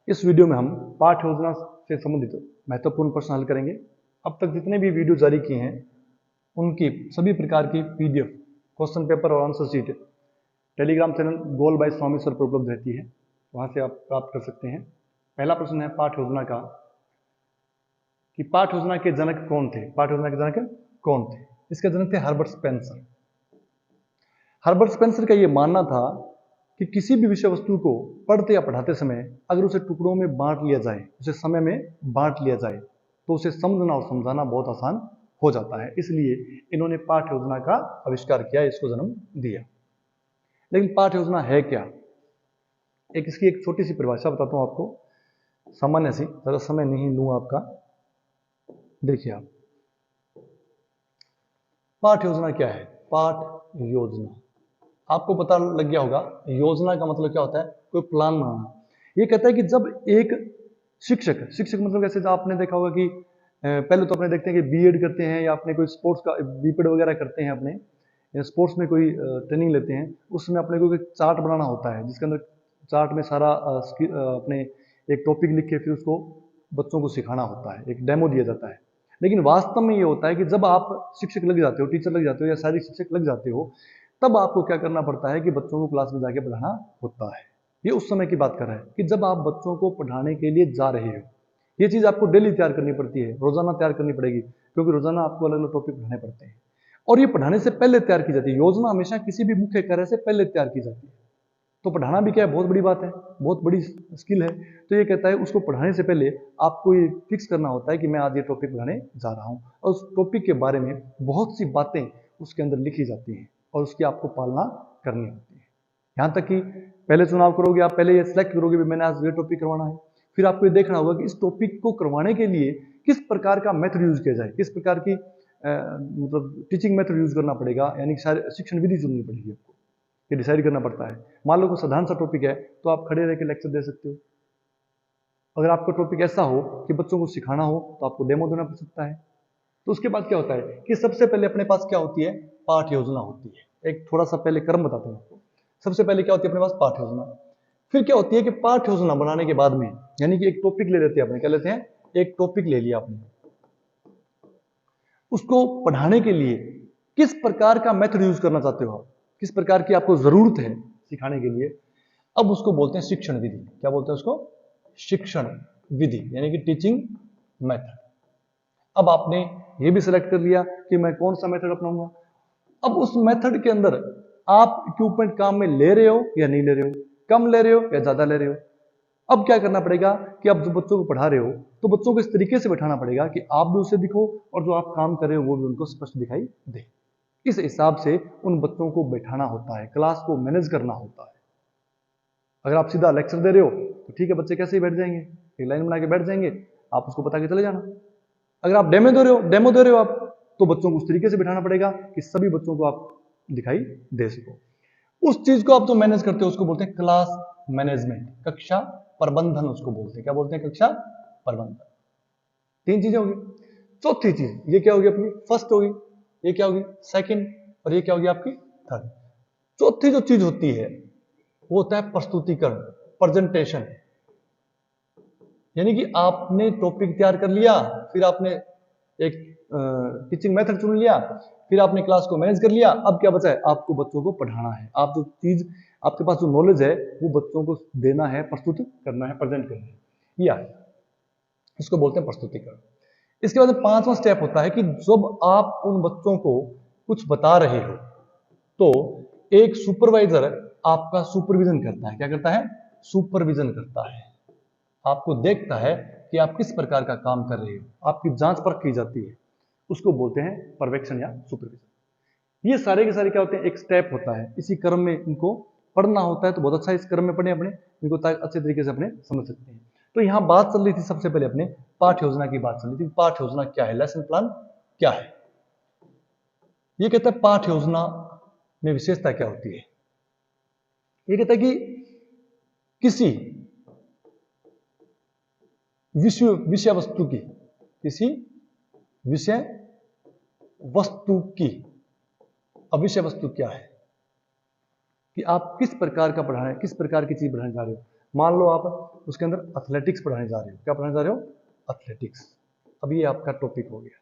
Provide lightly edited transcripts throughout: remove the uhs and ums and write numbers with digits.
इस वीडियो में हम पाठ योजना से संबंधित महत्वपूर्ण प्रश्न हल करेंगे। अब तक जितने भी वीडियो जारी किए हैं उनकी सभी प्रकार की पीडीएफ, क्वेश्चन पेपर और answer sheet Telegram channel goal by Swami sir पर उपलब्ध रहती है, वहां से आप प्राप्त कर सकते हैं। पहला प्रश्न है पाठ योजना का कि पाठ योजना के जनक कौन थे। पाठ योजना के जनक कौन थे? इसके जनक थे हर्बर्ट स्पेंसर। हर्बर्ट स्पेंसर का यह मानना था कि किसी भी विषय वस्तु को पढ़ते या पढ़ाते समय अगर उसे टुकड़ों में बांट लिया जाए, उसे समय में बांट लिया जाए, तो उसे समझना और समझाना बहुत आसान हो जाता है। इसलिए इन्होंने पाठ योजना का आविष्कार किया, इसको जन्म दिया। लेकिन पाठ योजना है क्या? इसकी एक छोटी सी परिभाषा बताता हूं आपको, सामान्य सी, ज्यादा समय नहीं लूंगा आपका। देखिए आप, पाठ योजना क्या है? पाठ योजना आपको पता लग गया होगा, योजना का मतलब क्या होता है? कोई प्लान बनाना। ये कहता है कि जब एक शिक्षक मतलब कैसे, आपने देखा होगा कि पहले तो अपने देखते हैं कि बीएड करते हैं या अपने कोई स्पोर्ट्स का बीपीएड वगैरह करते हैं, अपने स्पोर्ट्स में कोई ट्रेनिंग लेते हैं, उसमें अपने को एक चार्ट बनाना होता है जिसके अंदर चार्ट में सारा अपने एक टॉपिक लिख के फिर उसको बच्चों को सिखाना होता है, एक डेमो दिया जाता है। लेकिन वास्तव में ये होता है कि जब आप शिक्षक लग जाते हो, टीचर लग जाते हो या शारीरिक शिक्षक लग जाते हो, तब आपको क्या करना पड़ता है कि बच्चों को क्लास में जाके पढ़ाना होता है। ये उस समय की बात कर रहा है कि जब आप बच्चों को पढ़ाने के लिए जा रहे हो, ये चीज आपको डेली तैयार करनी पड़ती है, रोजाना तैयार करनी पड़ेगी, क्योंकि रोजाना आपको अलग अलग टॉपिक पढ़ाने पड़ते हैं और ये पढ़ाने से पहले तैयार की जाती है। योजना हमेशा किसी भी मुख्य कार्य से पहले तैयार की जाती है। तो पढ़ाना भी क्या है, बहुत बड़ी बात है, बहुत बड़ी स्किल है। तो ये कहता है उसको पढ़ाने से पहले आपको ये फिक्स करना होता है कि मैं आज ये टॉपिक पढ़ाने जा रहा हूँ, और उस टॉपिक के बारे में बहुत सी बातें उसके अंदर लिखी जाती हैं और उसकी आपको पालना करनी होती है। यहाँ तक कि पहले चुनाव करोगे, आप पहले ये सिलेक्ट करोगे भी मैंने आज ये टॉपिक करवाना है, फिर आपको ये देखना होगा कि इस टॉपिक को करवाने के लिए किस प्रकार का मेथड यूज किया जाए, किस प्रकार की मतलब टीचिंग मेथड यूज करना पड़ेगा, यानी शिक्षण विधि चुननी पड़ेगी आपको, ये डिसाइड करना पड़ता है। मान लो कोई साधारण सा टॉपिक है तो आप खड़े रह के लेक्चर दे सकते हो। अगर आपका टॉपिक ऐसा हो कि बच्चों को सिखाना हो तो आपको डेमो देना पड़ सकता है। तो उसके बाद क्या होता है कि सबसे पहले अपने पास क्या होती है? पाठ योजना होती है। एक थोड़ा सा पहले क्रम बताता हूं आपको। सबसे पहले क्या होती है अपने पास? पाठ योजना। फिर क्या होती है कि पाठ योजना बनाने के बाद में, यानी कि एक टॉपिक ले लेते हैं अपने, क्या लेते हैं? एक टॉपिक ले लिया आपने, उसको पढ़ाने के लिए किस प्रकार का मेथड यूज करना चाहते हो आप, किस प्रकार की आपको जरूरत है सिखाने के लिए, अब उसको बोलते हैं शिक्षण विधि। क्या बोलते हैं उसको? शिक्षण विधि, यानी कि टीचिंग मेथड। अब आपने ये भी सिलेक्ट कर लिया कि मैं कौन सा मेथड अपनाऊंगा। अब उस मेथड के अंदर आप इक्विपमेंट काम में ले रहे हो या नहीं ले रहे हो, कम ले रहे हो या ज्यादा ले रहे हो। अब क्या करना पड़ेगा कि आप जो बच्चों को पढ़ा रहे हो तो बच्चों को इस तरीके से बैठाना पड़ेगा कि आप भी उसे दिखो और जो आप काम कर रहे हो वो भी उनको स्पष्ट दिखाई दे। इस हिसाब से उन बच्चों को बैठाना होता है, क्लास को मैनेज करना होता है। अगर आप सीधा लेक्चर दे रहे हो तो ठीक है, बच्चे कैसे ही बैठ जाएंगे, एक लाइन बना के बैठ जाएंगे, आप उसको बता के चले जाना। अगर आप डेमो दे रहे हो आप, तो बच्चों को उस तरीके से बैठाना पड़ेगा कि सभी बच्चों को आप दिखाई दे सको। उस चीज को आप जो मैनेज करते हो उसको बोलते हैं क्लास मैनेजमेंट, कक्षा प्रबंधन उसको बोलते हैं। क्या बोलते हैं? कक्षा प्रबंधन। तीन चीजें होगी। चौथी चीज ये क्या होगी अपनी? फर्स्ट होगी, ये क्या होगी? सेकंड, और ये क्या होगी आपकी? थर्ड। चौथी जो चीज होती है वो होता है प्रस्तुतिकरण, प्रेजेंटेशन। यानी कि आपने टॉपिक तैयार कर लिया, फिर आपने एक टीचिंग मेथड चुन लिया, फिर आपने क्लास को मैनेज कर लिया। अब क्या बचा है? आपको बच्चों को पढ़ाना है। आप जो चीज आपके पास जो नॉलेज है वो बच्चों को देना है, प्रस्तुत करना है, प्रेजेंट करना है, या इसको बोलते हैं प्रस्तुतिकरण। इसके बाद पांचवा स्टेप होता है कि जब आप उन बच्चों को कुछ बता रहे हो तो एक सुपरवाइजर आपका सुपरविजन करता है। क्या करता है? सुपरविजन करता है, आपको देखता है कि आप किस प्रकार का काम कर रहे हो, आपकी जांच परख की जाती है, उसको बोलते हैं पर्यवेक्षण या सुपरविजन। ये सारे के सारे क्या होते हैं? एक स्टेप होता है, इसी क्रम में इनको पढ़ना होता है। तो बहुत अच्छा इस क्रम में पढ़े अपने, इनको अच्छे तरीके से अपने समझ सकते हैं। तो यहां बात चल रही थी, सबसे पहले अपने पाठ योजना की बात चल रही थी। पाठ योजना क्या है, लेसन प्लान क्या है? ये कहता है पाठ योजना में विशेषता क्या होती है। ये कहता है कि किसी विषय वस्तु की, किसी विषय वस्तु की, अब विषय वस्तु क्या है कि आप किस प्रकार का पढ़ाना है, किस प्रकार की चीज पढ़ाने जा रहे हो। मान लो आप उसके अंदर एथलेटिक्स पढ़ाने जा रहे हो, क्या पढ़ाने जा रहे हो? एथलेटिक्स। अब ये आपका टॉपिक हो गया।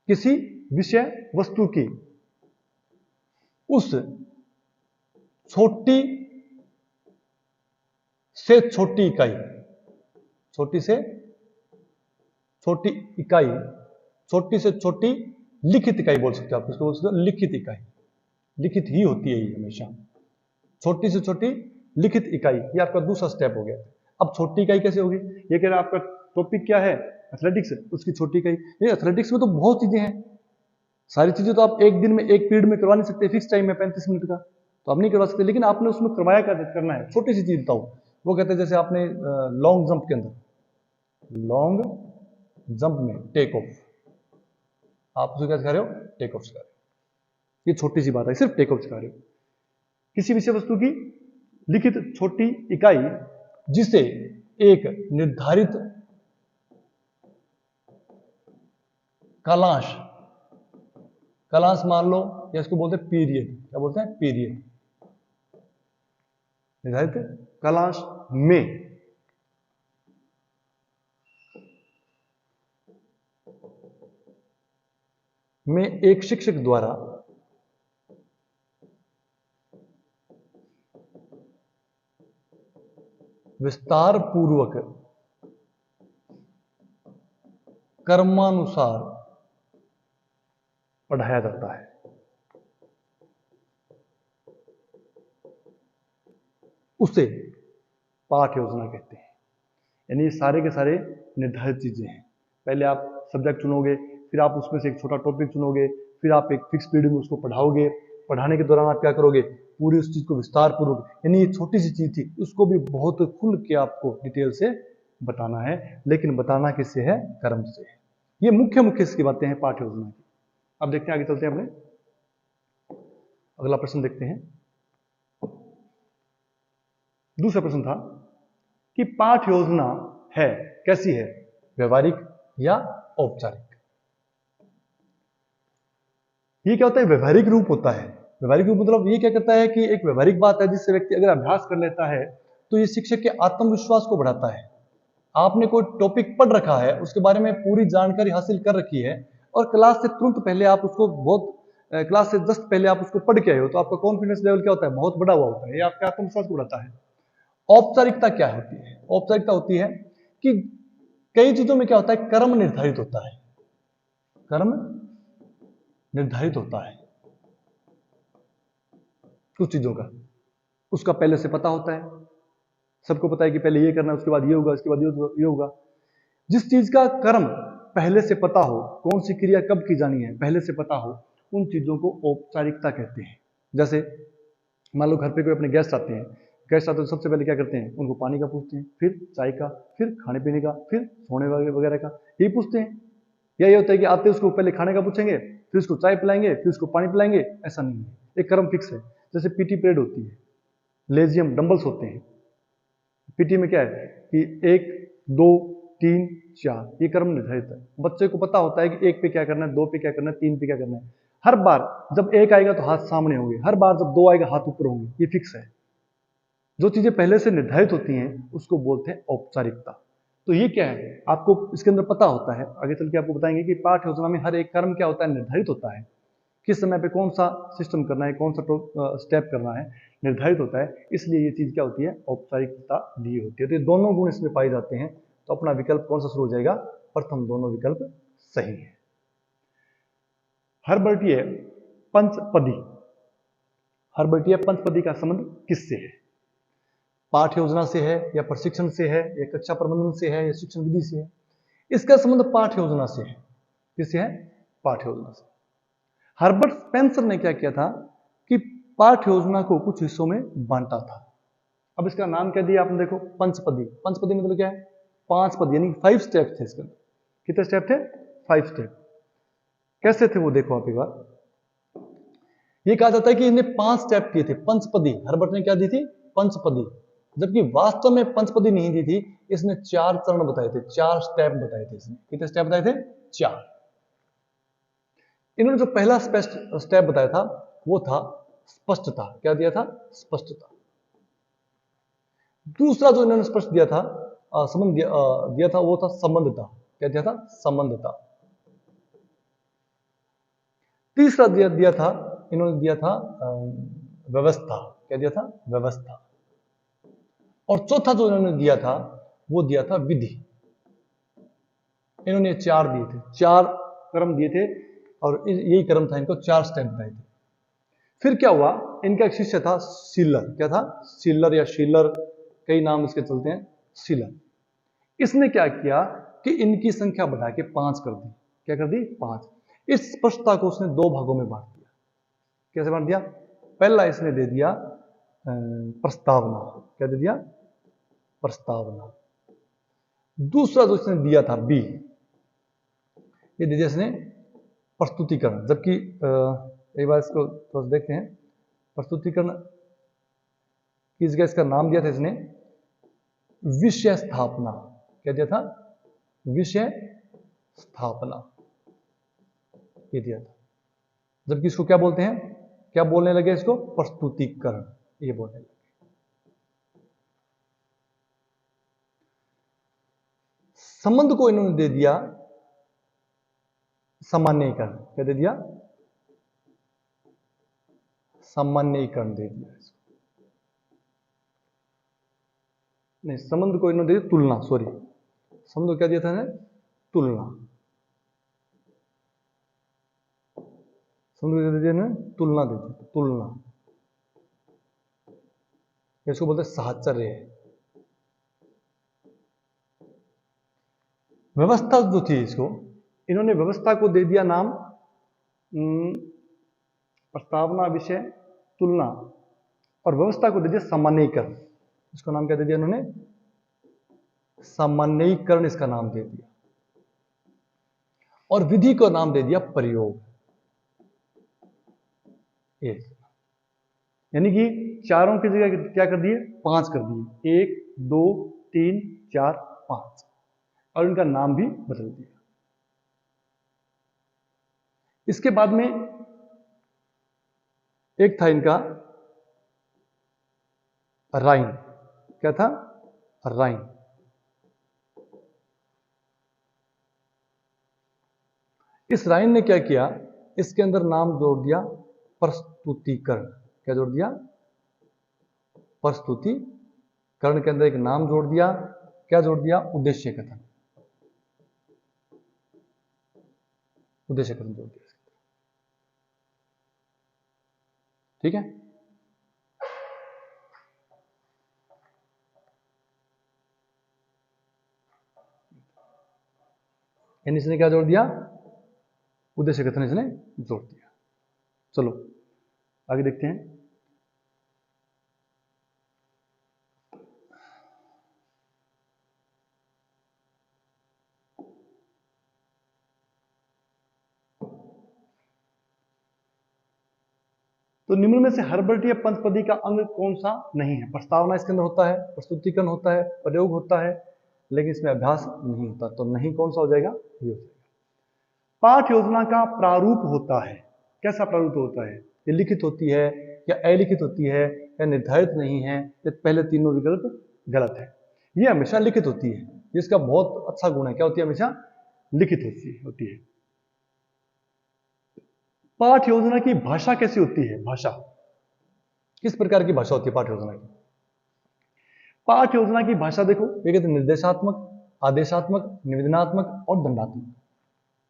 किसी विषय वस्तु की उस छोटी से छोटी इकाई, छोटी से छोटी इकाई, छोटी से छोटी लिखित इकाई बोल सकते हो आप इसको, बोल सकते हो लिखित इकाई। लिखित ही होती है ये हमेशा। छोटी से छोटी लिखित इकाई, ये आपका दूसरा स्टेप हो गया। अब छोटी इकाई कैसे होगी? ये कह रहा है आपका टॉपिक क्या है? एथलेटिक्स, उसकी छोटी इकाई। ये एथलेटिक्स में तो बहुत चीजें हैं, सारी चीजें तो आप एक दिन में एक पीरियड में करवा नहीं सकते, फिक्स टाइम में 35 मिनट का तो आप नहीं करवा सकते, लेकिन आपने उसमें करवाया क्या करना है? छोटी सी चीज बताओ। वो कहते हैं जैसे आपने लॉन्ग जंप के अंदर, लॉन्ग जंप में टेक ऑफ, आप उसको क्या सिखा रहे हो? टेक ऑफ सिखा रहे हो। ये छोटी सी बात है, सिर्फ टेक ऑफ सिखा रहे हो। किसी विषय वस्तु की लिखित छोटी इकाई जिसे एक निर्धारित कालांश, कालांश मान लो, या इसको बोलते हैं पीरियड, क्या बोलते हैं? पीरियड। निर्धारित कालांश में एक शिक्षक द्वारा विस्तार पूर्वक कर्मानुसार पढ़ाया जाता है। उसे पाठ योजना कहते हैं। यानी ये सारे के सारे निर्धारित चीजें हैं। पहले आप सब्जेक्ट चुनोगे, फिर आप उसमें से एक छोटा टॉपिक चुनोगे, फिर आप एक फिक्स पीरियड में उसको पढ़ाओगे। पढ़ाने के दौरान आप क्या करोगे? पूरी उस चीज को विस्तार पूर्वक, यानी ये छोटी सी चीज थी, उसको भी बहुत खुल के आपको डिटेल से बताना है, लेकिन बताना किससे है? कर्म से है। ये मुख्य मुख्य इसकी बातें हैं पाठ योजना की। अब देखते हैं, आगे चलते हैं अपने अगला प्रश्न देखते हैं। दूसरा प्रश्न था कि पाठ योजना है कैसी है, व्यवहारिक या औपचारिक? ये क्या होता है? व्यवहारिक रूप होता है। व्यवहारिक रूप मतलब ये क्या करता है कि एक व्यवहारिक बात है जिससे व्यक्ति अगर अभ्यास कर लेता है तो ये शिक्षक के आत्मविश्वास को बढ़ाता है। आपने कोई टॉपिक पढ़ रखा है, उसके बारे में पूरी जानकारी हासिल कर रखी है, और क्लास से तुरंत पहले आप उसको क्लास से जस्ट पहले आप उसको पढ़ के आए हो, तो आपका कॉन्फिडेंस लेवल क्या होता है? बहुत बड़ा हुआ होता है। ये आपका आत्मविश्वास को बढ़ाता है। औपचारिकता क्या होती है? औपचारिकता होती है कि कई चीजों में क्या होता है? कर्म निर्धारित होता है। कर्म निर्धारित होता है कुछ चीजों का, उसका पहले से पता होता है। सबको पता है कि पहले ये करना है, उसके बाद ये होगा, इसके बाद ये होगा। जिस चीज का कर्म पहले से पता हो, कौन सी क्रिया कब की जानी है पहले से पता हो, उन चीजों को औपचारिकता कहते हैं। जैसे मान लो घर पे कोई अपने गेस्ट आते हैं, गेस्ट आते हैं तो सबसे पहले क्या करते हैं? उनको पानी का पूछते हैं, फिर चाय का, फिर खाने पीने का, फिर सोने वगैरह का, यही पूछते हैं। या ये होता है कि आते उसको पहले खाने का पूछेंगे, फिर उसको चाय पिलाएंगे, फिर उसको पानी पिलाएंगे? ऐसा नहीं है, एक कर्म फिक्स है। जैसे पीटी पीरियड होती है, लेजियम डंबल्स होते हैं। पीटी में क्या है कि 1 2 3 4, ये कर्म निर्धारित है। बच्चे को पता होता है कि 1 पे क्या करना है, 2 पे क्या करना है, 3 पे क्या करना है। हर बार जब 1 आएगा तो हाथ सामने होंगे, हर बार जब 2 आएगा हाथ ऊपर होंगे, ये फिक्स है। जो चीजें पहले से निर्धारित होती हैं उसको बोलते हैं औपचारिकता। तो ये क्या है? आपको इसके अंदर पता होता है। आगे चल के आपको बताएंगे कि पाठ योजना में हर एक कर्म क्या होता है? निर्धारित होता है। किस समय पे कौन सा सिस्टम करना है, कौन सा स्टेप करना है, निर्धारित होता है। इसलिए ये चीज क्या होती है? औपचारिकता ली होती है। तो ये दोनों गुण इसमें पाए जाते हैं। तो अपना विकल्प कौन सा शुरू हो जाएगा? प्रथम, दोनों विकल्प सही है। हरबर्टीय पंचपदी, हरबर्टीय पंचपदी का संबंध किससे है? पाठ योजना से है, या प्रशिक्षण से है, या कक्षा प्रबंधन से है, या शिक्षण विधि से है? इसका संबंध पाठ योजना से है। किससे है? पाठ योजना से। हर्बर्ट स्पेंसर ने क्या किया था कि पाठ योजना को कुछ हिस्सों में बांटा था। अब इसका नाम क्या दिया आपने? देखो, पंचपदी। पंचपदी मतलब क्या है? 5 पद, यानी 5 स्टेप थे इसके अंदर। कितने स्टेप थे? 5 स्टेप। कैसे थे वो देखो आप एक बार। ये कहा जाता है कि इन्हें 5 स्टेप किए थे, पंचपदी। हर्बर्ट ने क्या दी थी? पंचपदी। जबकि वास्तव में पंचपदी नहीं दी थी, इसने 4 चरण बताए थे, 4 स्टेप बताए थे इसने। कितने स्टेप बताए थे? 4। इन्होंने जो पहला स्टेप बताया था वो था स्पष्टता। क्या दिया था? स्पष्टता। दूसरा जो इन्होंने स्पष्ट दिया था, संबंध दिया था, वो था संबंधता। क्या दिया था? संबंधता। तीसरा दिया था, इन्होंने दिया था व्यवस्था। क्या दिया था? व्यवस्था। और चौथा जो इन्होंने दिया था, वो दिया था विधि। इन्होंने 4 दिए थे, 4 क्रम दिए थे, और यही क्रम था, इनको 4 स्टेप बताए थे। फिर क्या हुआ, इनका एक शिष्य था सीलर। क्या था? सीलर या शीलर, कई नाम इसके चलते हैं, सीलर। इसने क्या किया कि इनकी संख्या बढ़ा के 5 कर दी। क्या कर दी? 5। इस स्पष्टता को उसने 2 भागों में बांट दिया। कैसे बांट दिया? पहला इसने दे दिया प्रस्तावना। क्या दे दिया? प्रस्तावना। दूसरा जो इसने दिया था बी, ये दे दिया इसने प्रस्तुतिकरण। जबकि एक बार इसको थोड़ा देखते हैं, प्रस्तुतिकरण की जगह इसका नाम दिया था इसने विषय स्थापना। क्या दिया था? विषय स्थापना, ये दिया था। जबकि इसको क्या बोलते हैं? क्या बोलने लगे इसको? प्रस्तुतिकरण, ये बोलने लगे। संबंध को इन्होंने दे दिया सामान्यीकरण। क्या दे दिया? सामान्यीकरण दे दिया इसको। नहीं, संबंध को इन्होंने दे दिया तुलना। सॉरी, संबंध को क्या दिया था इन्हें? तुलना। संबंध को दे दिया इन्हें तुलना, दे दी तुलना। इसको बोलते हैं साहचर्य। व्यवस्था जो थी, इसको इन्होंने व्यवस्था को दे दिया नाम प्रस्तावना, विषय, तुलना, और व्यवस्था को दे दिया सामान्यीकरण। इसको नाम क्या दे दिया इन्होंने? सामान्यीकरण इसका नाम दे दिया। और विधि को नाम दे दिया प्रयोग। यानी कि चारों की जगह क्या कर दिए? 5 कर दिए। 1 2 3 4 5, और इनका नाम भी बदल दिया। इसके बाद में एक था इनका राइन। क्या था? राइन। इस राइन ने क्या किया? इसके अंदर नाम जोड़ दिया प्रस्तुतिकरण। क्या जोड़ दिया? प्रस्तुतिकरण के अंदर एक नाम जोड़ दिया। क्या जोड़ दिया? उद्देश्य कथन। उद्देश्य कथन जोड़ दिया। ठीक है। यानी इसने क्या जोड़ दिया? उद्देश्य कथन इसने जोड़ दिया। चलो आगे देखते हैं। तो निम्न में से हर्बर्ट या पंचपदी का अंग कौन सा नहीं है? प्रस्तावना इसके अंदर होता है, प्रस्तुतिकरण होता है, प्रयोग होता है, लेकिन इसमें अभ्यास नहीं होता। तो नहीं कौन सा हो जाएगा? ये हो जाएगा। पाठ योजना का प्रारूप होता है। कैसा प्रारूप होता है? ये लिखित होती है या अलिखित होती है या निर्धारित नहीं है? ये पहले तीनों विकल्प गलत है। ये हमेशा लिखित होती है। इसका बहुत अच्छा गुण है। क्या होती है? हमेशा लिखित होती है। पाठ योजना की भाषा कैसी होती है? भाषा किस प्रकार की भाषा होती है पाठ योजना की? पाठ योजना की भाषा देखो, ये कहते हैं निर्देशात्मक, आदेशात्मक, निवेदनात्मक और दंडात्मक।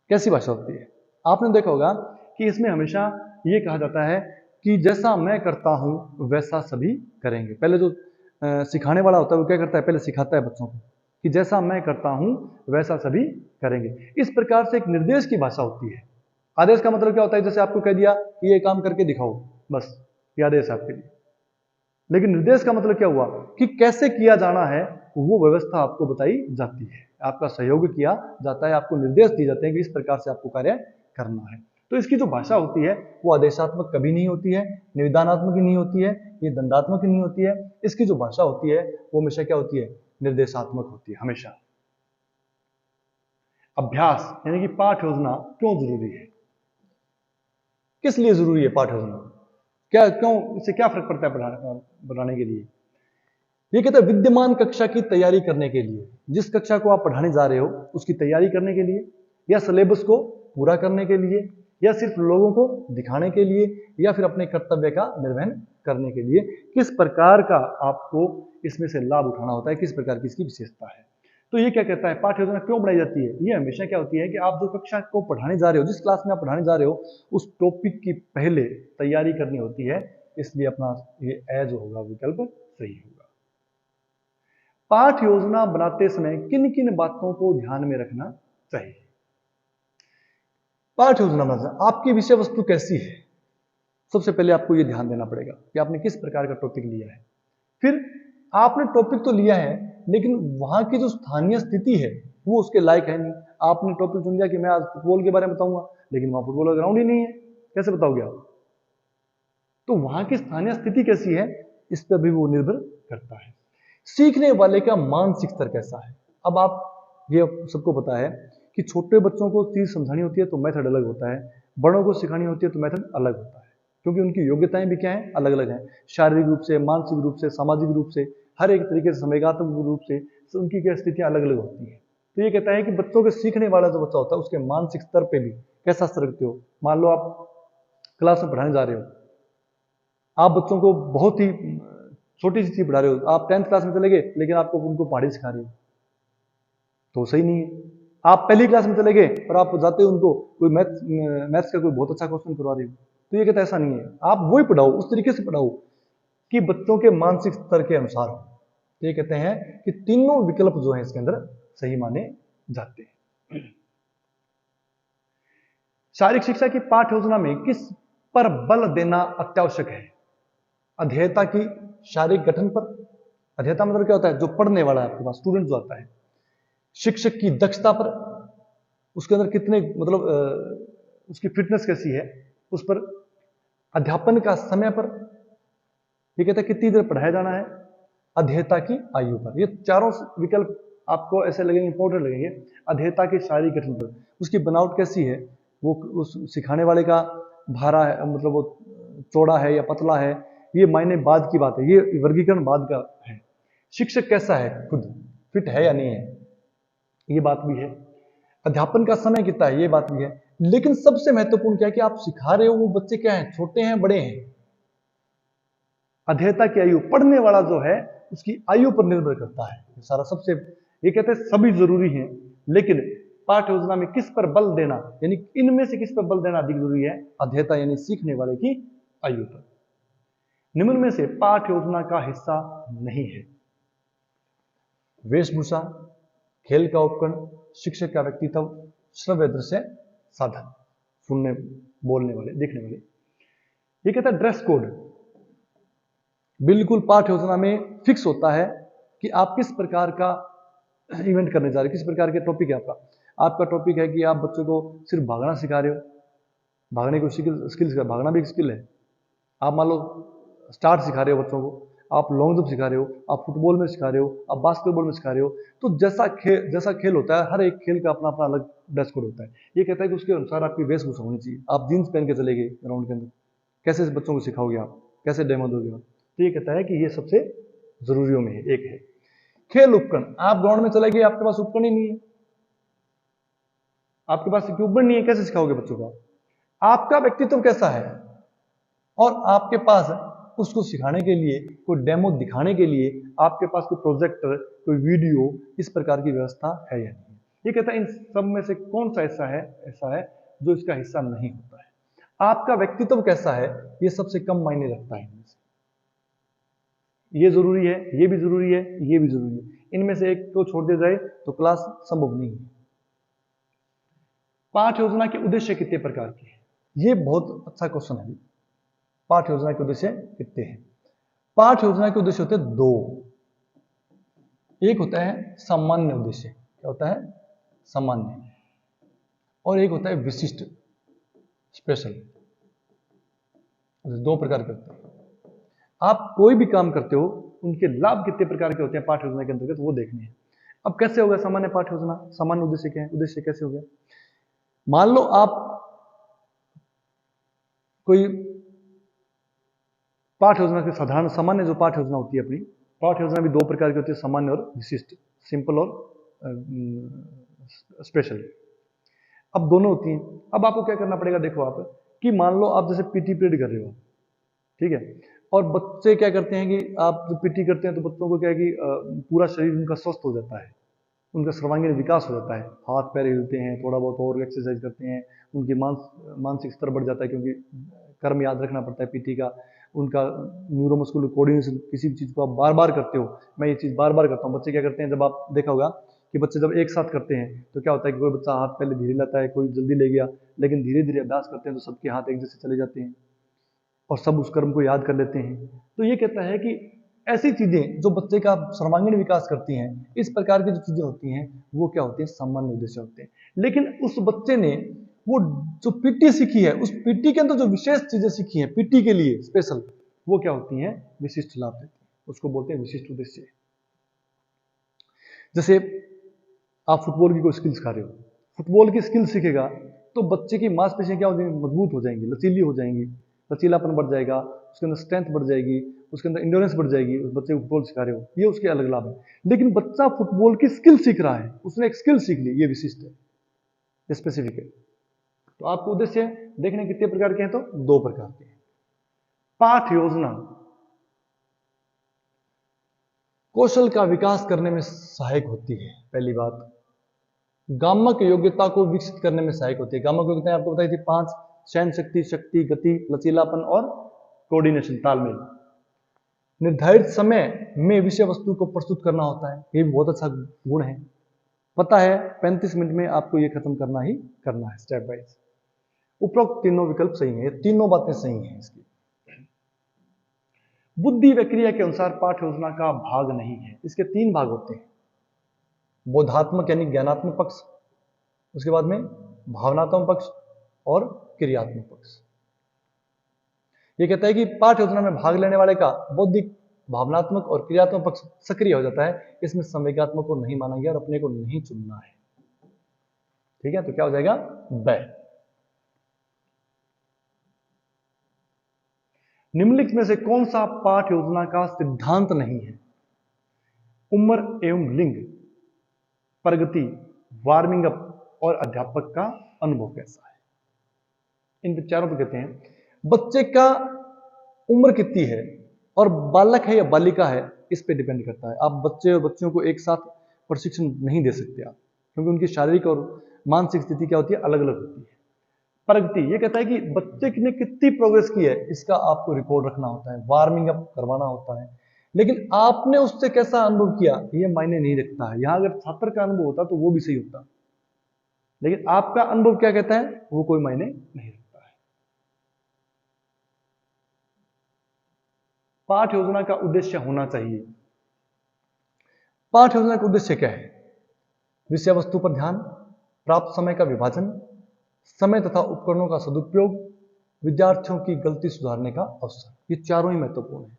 कैसी भाषा होती है? आपने देखा होगा कि इसमें हमेशा ये कहा जाता है कि जैसा मैं करता हूं वैसा सभी करेंगे। पहले जो सिखाने वाला होता है वो क्या करता है? पहले सिखाता है बच्चों को कि जैसा मैं करता हूं वैसा सभी करेंगे। इस प्रकार से एक निर्देश की भाषा होती है। आदेश का मतलब क्या होता है? जैसे आपको कह दिया कि ये काम करके दिखाओ, बस ये आदेश आपके लिए। लेकिन निर्देश का मतलब क्या हुआ? कि कैसे किया जाना है वो व्यवस्था आपको बताई जाती है, आपका सहयोग किया जाता है, आपको निर्देश दिए जाते हैं कि इस प्रकार से आपको कार्य करना है। तो इसकी जो भाषा होती है वो आदेशात्मक कभी नहीं होती है, निवेदनात्मक ही नहीं होती है, ये दंडात्मक ही नहीं होती है। इसकी जो भाषा होती है वो हमेशा क्या होती है? निर्देशात्मक होती है हमेशा। अभ्यास यानी कि पाठ योजना क्यों जरूरी है? किस लिए जरूरी है पाठ योजना? क्या, क्यों, इससे क्या फर्क पड़ता है बनाने के लिए? ये कहता है विद्यमान कक्षा की तैयारी करने के लिए, जिस कक्षा को आप पढ़ाने जा रहे हो उसकी तैयारी करने के लिए, या सिलेबस को पूरा करने के लिए, या सिर्फ लोगों को दिखाने के लिए, या फिर अपने कर्तव्य का निर्वहन करने के लिए, किस प्रकार का आपको इसमें से लाभ उठाना होता है, किस प्रकार की इसकी विशेषता है। तो ये क्या कहता है, पाठ्य योजना क्यों बनाई जाती है? ये हमेशा क्या होती है कि आप जो कक्षा को पढ़ाने जा रहे हो, जिस क्लास में आप पढ़ाने जा रहे हो, उस टॉपिक की पहले तैयारी करनी होती है, इसलिए अपना ये ए जो होगा विकल्प सही होगा। पाठ योजना बनाते समय किन किन बातों को ध्यान में रखना चाहिए? पाठ योजना बनाना, आपकी विषय वस्तु कैसी है, सबसे पहले आपको यह ध्यान देना पड़ेगा कि आपने किस प्रकार का टॉपिक लिया है। फिर आपने टॉपिक तो लिया है, लेकिन वहां की जो स्थानीय स्थिति है वो उसके लायक है नहीं। आपने टॉपिक चुन लिया कि मैं आज फुटबॉल के बारे में बताऊंगा, लेकिन वहां फुटबॉल का ग्राउंड ही नहीं है, कैसे बताओगे आप? तो वहां की स्थानीय स्थिति कैसी है, इस पर भी वो निर्भर करता है। सीखने वाले का मानसिक स्तर कैसा है? अब आप, ये सबको पता है कि छोटे बच्चों को चीज समझानी होती है तो मेथड अलग होता है, बड़ों को सिखानी होती है तो मेथड अलग होता है, क्योंकि उनकी योग्यताएं भी क्या है, अलग अलग हैं, शारीरिक रूप से, मानसिक रूप से, सामाजिक रूप से, हर एक तरीके से, संवेगात्मक रूप से उनकी क्या स्थितियां अलग अलग होती है। तो ये कहता है कि बच्चों के सीखने वाला जो बच्चा होता है उसके मानसिक स्तर पे भी कैसा स्तर रखते हो। मान लो आप क्लास में पढ़ाने जा रहे हो, आप बच्चों को बहुत ही छोटी सी चीज पढ़ा रहे हो, आप 10th क्लास में चले गए लेकिन आपको उनको पहाड़ी सिखा रहे हो, तो सही नहीं है। आप पहली क्लास में चले गए और आप जाते हो उनको कोई मैथ्स का कोई बहुत अच्छा क्वेश्चन करवा रहे हो, तो ये कहता है ऐसा नहीं है। आप वही पढ़ाओ, उस तरीके से पढ़ाओ कि बच्चों के मानसिक स्तर के अनुसार हो। तो ये कहते हैं कि तीनों विकल्प जो है इसके अंदर सही माने जाते हैं। शारीरिक शिक्षा की पाठ्य योजना में किस पर बल देना अत्यावश्यक है? अध्येता की शारीरिक गठन पर। अध्येता मतलब क्या होता है, जो पढ़ने वाला है आपके पास, स्टूडेंट जो आता है। शिक्षक की दक्षता पर, उसके अंदर कितने मतलब उसकी फिटनेस कैसी है उस पर। अध्यापन का समय पर, ये कहता है कितनी देर पढ़ाया जाना है। अध्येता की आयु पर। ये चारों विकल्प आपको ऐसे लगेंगे, इंपॉर्टेंट लगेंगे। अध्येता की शारीरिक गठन पर, उसकी बनावट कैसी है, वो उस सिखाने वाले का भारा है, मतलब वो चौड़ा है या पतला है, ये मायने बाद की बात है, ये वर्गीकरण बाद का है। शिक्षक कैसा है, खुद फिट है या नहीं है, ये बात भी है। अध्यापन का समय कितना है, ये बात भी है। लेकिन सबसे महत्वपूर्ण क्या है कि आप सिखा रहे हो वो बच्चे क्या हैं, छोटे हैं बड़े हैं। अध्येता की आयु, पढ़ने वाला जो है उसकी आयु पर निर्भर करता है सारा। सबसे ये कहते हैं सभी जरूरी हैं, लेकिन पाठ्य योजना में किस पर बल देना, यानी इनमें से किस पर बल देना अधिक जरूरी है? अध्येता यानी सीखने वाले की आयु पर। निम्न में से पाठ्य योजना का हिस्सा नहीं है। वेशभूषा, खेल का उपकरण, शिक्षक का व्यक्तित्व, श्रव्य दृश्य साधन, सुनने बोलने वाले देखने वाले। ये कहता है ड्रेस कोड बिल्कुल पाठ्य योजना में फिक्स होता है कि आप किस प्रकार का इवेंट करने जा रहे हो, किस प्रकार के टॉपिक है आपका। आपका टॉपिक है कि आप बच्चों को सिर्फ भागना सिखा रहे हो, भागने की स्किल, भागना भी एक स्किल है। आप मान लो स्टार्ट सिखा रहे हो बच्चों को, आप लॉन्ग जंप सिखा रहे हो, आप फुटबॉल में सिखा रहे हो, आप बास्केटबॉल में सिखा रहे हो। तो जैसा खेल होता है, हर एक खेल का अपना अपना अलग ड्रेस कोड होता है। ये कहता है कि उसके अनुसार आपकी वेशभूषा होनी चाहिए। आप जीन्स पहन के चले गए ग्राउंड के अंदर, कैसे बच्चों को सिखाओगे आप, कैसे डेमो दोगे आप? तो ये कहता है कि ये सबसे जरूरियों में एक है। खेल उपकरण, आप ग्राउंड में चले गए, आपके पास उपकरण ही नहीं है, आपके पास इक्विपमेंट नहीं है, कैसे सिखाओगे बच्चों को? आपका व्यक्तित्व कैसा है, और आपके पास उसको सिखाने के लिए, कोई डेमो दिखाने के लिए आपके पास कोई प्रोजेक्टर, कोई वीडियो, इस प्रकार की व्यवस्था है या नहीं? ये कहता है इन सब में से कौन सा ऐसा है जो इसका हिस्सा नहीं होता है। आपका व्यक्तित्व कैसा है, ये सबसे कम मायने रखता है। ये जरूरी है, ये भी जरूरी है, ये भी जरूरी है। इनमें से एक को छोड़ दिया जाए तो क्लास संभव नहीं है। पाठ्य योजना के उद्देश्य कितने प्रकार के हैं? ये बहुत अच्छा क्वेश्चन है। पाठ्य योजना के उद्देश्य कितने हैं? पाठ्य योजना के उद्देश्य होते हैं दो। एक होता है सामान्य उद्देश्य, क्या होता है? सामान्य। और एक होता है विशिष्ट, स्पेशल। दो प्रकार के होते हैं। आप कोई भी काम करते हो, उनके लाभ कितने प्रकार के होते हैं पाठ्य योजना के अंतर्गत, वो देखने हैं। अब कैसे होगा सामान्य पाठ्य योजना? सामान्य उद्देश्य क्या है, उद्देश्य कैसे हो गया? मान लो आप कोई पाठ्य योजना की साधारण सामान्य जो पाठ्य योजना होती है अपनी, पाठ योजना भी दो प्रकार की होती है, सामान्य और विशिष्ट, सिंपल और स्पेशल। अब दोनों होती हैं। अब आपको क्या करना पड़ेगा, देखो आप कि मान लो आप जैसे पीटी पीरियड कर रहे हो, ठीक है, और बच्चे क्या करते हैं कि आप जब पीटी करते हैं तो बच्चों को क्या है कि पूरा शरीर उनका स्वस्थ हो जाता है, उनका सर्वांगीण विकास हो जाता है, हाथ पैर हिलते हैं, थोड़ा बहुत और एक्सरसाइज करते हैं, उनकी मानसिक स्तर बढ़ जाता है, क्योंकि कर्म याद रखना पड़ता है पीटी का, उनका न्यूरोमस्कुलर कोऑर्डिनेशन, किसी भी चीज़ को आप बार बार करते हो, मैं ये चीज़ बार बार करता हूँ, बच्चे क्या करते हैं, जब आप देखा होगा कि बच्चे जब एक साथ करते हैं तो क्या होता है कि कोई बच्चा हाथ पहले धीरे लाता है, कोई जल्दी ले गया, लेकिन धीरे धीरे अभ्यास करते हैं तो सबके हाथ एक जैसे चले जाते हैं और सब उस कर्म को याद कर लेते हैं। तो ये कहता है कि ऐसी चीजें जो बच्चे का सर्वांगीण विकास करती हैं, इस प्रकार की जो चीजें होती हैं वो क्या होती है, सामान्य उद्देश्य होते हैं। लेकिन उस बच्चे ने वो जो पीटी सीखी है, उस पीटी के अंदर जो विशेष चीजें सीखी हैं पीटी के लिए स्पेशल, वो क्या होती हैं, विशिष्ट लाभ देती हैं, उसको बोलते हैं विशिष्ट उद्देश्य। जैसे आप फुटबॉल की कोई स्किल सिखा रहे हो, फुटबॉल की स्किल सीखेगा तो बच्चे की मांसपेशियां क्या हो जाएंगी, मजबूत हो जाएंगी, लचीली हो जाएंगी, लचीलापन बढ़ जाएगा, उसके अंदर स्ट्रेंथ बढ़ जाएगी, उसके अंदर इंड्योरेंस बढ़ जाएगी, उस बच्चे को फुटबॉल सिखा रहे हो, ये उसके अलग लाभ है। लेकिन बच्चा फुटबॉल की स्किल सीख रहा है, उसने एक स्किल सीख ली, ये विशिष्ट है, ये स्पेसिफिक है। तो आपको उद्देश्य देखने कितने प्रकार के हैं, तो दो प्रकार के हैं। पाठ योजना कौशल का विकास करने में सहायक होती है, पहली बात। गामक योग्यता को विकसित करने में सहायक होती है। गामक योग्यताएं आपको बताई थी 5, सहन शक्ति, शक्ति, गति, लचीलापन और कोऑर्डिनेशन, तालमेल। निर्धारित समय में विषय वस्तु को प्रस्तुत करना होता है, ये भी बहुत अच्छा गुण है। पता है 35 मिनट में आपको ये खत्म करना ही करना है, स्टेप वाइज। उपरोक्त तीनों विकल्प सही है, ये तीनों बातें सही हैं इसकी। बुद्धि व क्रिया के अनुसार पाठ योजना का भाग नहीं है। इसके 3 भाग होते हैं, बोधात्मक यानी ज्ञानात्मक पक्ष, उसके बाद में भावनात्मक पक्ष और क्रियात्मक पक्ष। ये कहता है कि पाठ योजना में भाग लेने वाले का बौद्धिक, भावनात्मक और क्रियात्मक पक्ष सक्रिय हो जाता है। इसमें संवेगात्मक को नहीं माना गया और अपने को नहीं चुनना है, ठीक है। तो क्या हो जाएगा, ब। निम्नलिखित में से कौन सा पाठ योजना का सिद्धांत नहीं है? उम्र एवं लिंग, प्रगति, वार्मिंग अप और अध्यापक का अनुभव कैसा है। इन विचारों पर कहते हैं बच्चे का उम्र कितनी है और बालक है या बालिका है, इस पे डिपेंड करता है। आप बच्चे और बच्चियों को एक साथ प्रशिक्षण नहीं दे सकते आप, क्योंकि उनकी शारीरिक और मानसिक स्थिति क्या होती है, अलग अलग होती है। प्रगति ये कहता है कि बच्चे ने कितनी प्रोग्रेस की है, इसका आपको रिकॉर्ड रखना होता है, वार्मिंग अप करवाना होता है। लेकिन आपने उससे कैसा अनुभव किया, ये मायने नहीं रखता है। यहां अगर छात्र का अनुभव होता तो वो भी सही होता, लेकिन आपका अनुभव क्या कहता है, वो कोई मायने नहीं रखता है। पाठ योजना का उद्देश्य होना चाहिए। पाठ योजना का उद्देश्य क्या है? विषय वस्तु पर ध्यान, प्राप्त समय का विभाजन, समय तथा उपकरणों का सदुपयोग, विद्यार्थियों की गलती सुधारने का अवसर। ये चारों ही महत्वपूर्ण है।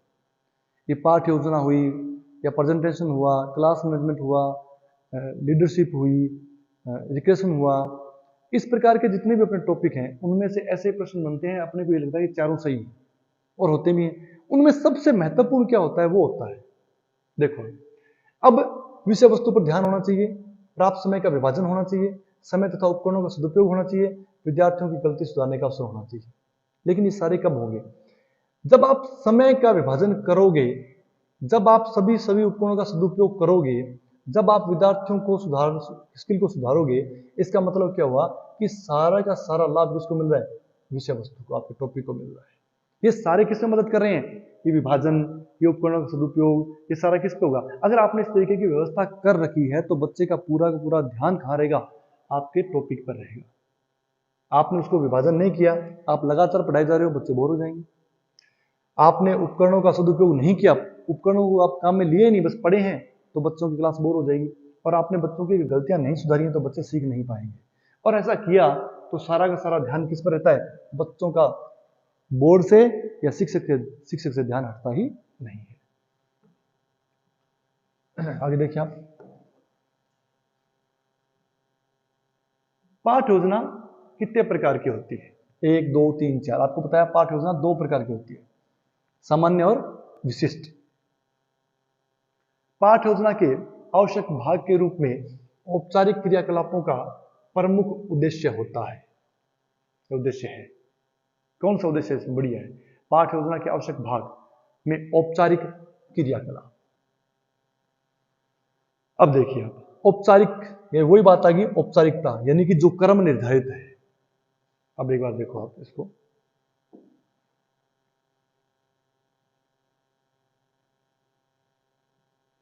ये पाठ योजना हुई या प्रेजेंटेशन हुआ, क्लास मैनेजमेंट हुआ, लीडरशिप हुई, एजुकेशन हुआ, इस प्रकार के जितने भी अपने टॉपिक हैं उनमें से ऐसे प्रश्न बनते हैं, अपने को ये लगता है कि चारों सही है और होते भी हैं। उनमें सबसे महत्वपूर्ण क्या होता है, वो होता है, देखो, अब विषय वस्तु पर ध्यान होना चाहिए, प्राप्त समय का विभाजन होना चाहिए, समय तथा उपकरणों का सदुपयोग होना चाहिए, विद्यार्थियों की गलती सुधारने का अवसर होना चाहिए। लेकिन ये सारे कब होंगे? जब आप समय का विभाजन करोगे, जब आप सभी उपकरणों का सदुपयोग करोगे, जब आप विद्यार्थियों को स्किल को सुधारोगे। इसका मतलब क्या हुआ कि सारा का सारा लाभ किसको मिल रहा है, विषय वस्तु को, आपके टॉपिक को मिल रहा है। ये सारे किसमें मदद कर रहे हैं, ये विभाजन, ये उपकरणों का सदुपयोग, ये सारा किस पे होगा? अगर आपने इस तरीके की व्यवस्था कर रखी है तो बच्चे का पूरा ध्यान कहाँ रहेगा, आपके टॉपिक पर रहेगा। आपने उसको विभाजन नहीं किया, आप लगातार पढ़ाई जा रहे हो, बच्चे बोर हो जाएंगे। आपने उपकरणों का सदुपयोग नहीं किया, उपकरणों को आप काम में लिए नहीं, बस पढ़े हैं, तो बच्चों की क्लास बोर हो जाएगी। और आपने बच्चों की गलतियां नहीं सुधारी हैं तो बच्चे सीख नहीं पाएंगे। और ऐसा किया तो सारा का सारा ध्यान किस पर रहता है, बच्चों का बोर्ड से या शिक्षक से ध्यान हटता ही नहीं है। आगे देखिए आप, पाठ योजना कितने प्रकार की होती है? 1, 2, 3, 4। आपको बताया पाठ योजना 2 प्रकार की होती है, सामान्य और विशिष्ट। पाठ योजना के आवश्यक भाग के रूप में औपचारिक क्रियाकलापों का प्रमुख उद्देश्य होता है। उद्देश्य है, कौन सा उद्देश्य है? बढ़िया है, पाठ योजना के आवश्यक भाग में औपचारिक क्रियाकलाप। अब देखिए आप औपचारिक, ये वही बात आ गई औपचारिकता, यानी कि जो क्रम निर्धारित है। अब एक बार देखो आप इसको,